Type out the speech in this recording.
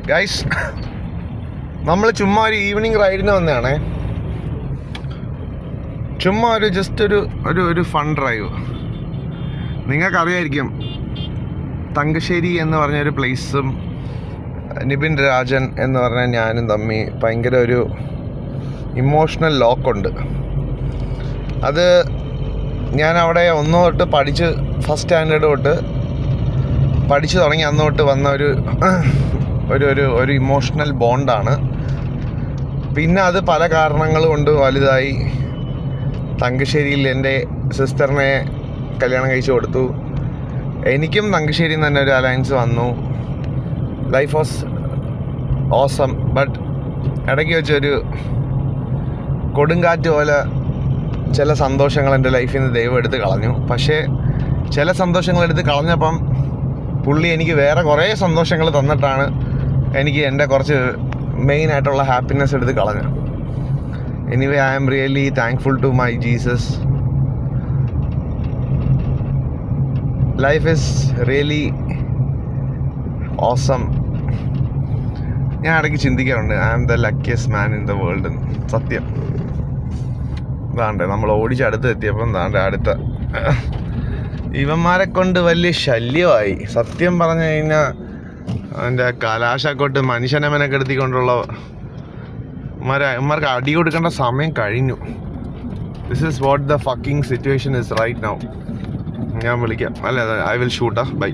Guys, നമ്മൾ ചുമ്മാ ഒരു ഈവനിങ് റൈഡിന് വന്നതാണേ. ചുമ്മാ ഒരു ജസ്റ്റ് ഒരു ഫൺ ഡ്രൈവ്. നിങ്ങൾക്കറിയായിരിക്കും, തങ്കശ്ശേരി എന്ന് പറഞ്ഞൊരു പ്ലേസും നിബിൻ രാജൻ എന്ന് പറഞ്ഞ ഞാനും തമ്മി ഭയങ്കര ഒരു ഇമോഷണൽ ലോക്കുണ്ട്. അത് ഞാൻ അവിടെ ഒന്ന് തൊട്ട് പഠിച്ച് ഫസ്റ്റ് സ്റ്റാൻഡേർഡ് തൊട്ട് പഠിച്ചു തുടങ്ങി അന്ന് തൊട്ട് വന്ന ഒരു ഇമോഷണൽ ബോണ്ടാണ്. പിന്നെ അത് പല കാരണങ്ങൾ കൊണ്ട് വലുതായി. തങ്കശ്ശേരിയിൽ എൻ്റെ സിസ്റ്ററിനെ കല്യാണം കഴിച്ചു കൊടുത്തു. എനിക്കും തങ്കശ്ശേരിയിൽ നിന്ന് തന്നെ ഒരു അലയൻസ് വന്നു. Life was awesome. ബട്ട് ഇടയ്ക്ക് വെച്ചൊരു കൊടുങ്കാറ്റ് പോലെ ചില സന്തോഷങ്ങൾ എൻ്റെ ലൈഫിൽ നിന്ന് ദൈവം എടുത്ത് കളഞ്ഞു. പക്ഷേ ചില സന്തോഷങ്ങൾ എടുത്ത് കളഞ്ഞപ്പം പുള്ളി എനിക്ക് വേറെ കുറേ സന്തോഷങ്ങൾ തന്നിട്ടാണ് എനിക്ക് എൻ്റെ കുറച്ച് മെയിനായിട്ടുള്ള ഹാപ്പിനെസ് എടുത്ത് കളഞ്ഞു. Anyway, I am really thankful to my Jesus. Life is really awesome. ഞാൻ ഇടയ്ക്ക് ചിന്തിക്കാറുണ്ട്, I am the luckiest man in the world. സത്യം. ഇതാണ്ട് നമ്മൾ ഓടിച്ചടുത്ത് എത്തിയപ്പം ഇതാണ്ട് അടുത്ത ഇവന്മാരെ കൊണ്ട് വലിയ ശല്യമായി. സത്യം പറഞ്ഞു കഴിഞ്ഞാൽ അതിൻ്റെ കലാശക്കൊട്ട് മനുഷ്യനെ മെനക്കെടുത്തിക്കൊണ്ടുള്ള ഇവന്മാർക്ക് അടി കൊടുക്കേണ്ട സമയം കഴിഞ്ഞു. This is what the fucking situation is right now. ഞാൻ വിളിക്കാം. അല്ല, ഐ വിൽ ഷൂട്ട്. ബൈ.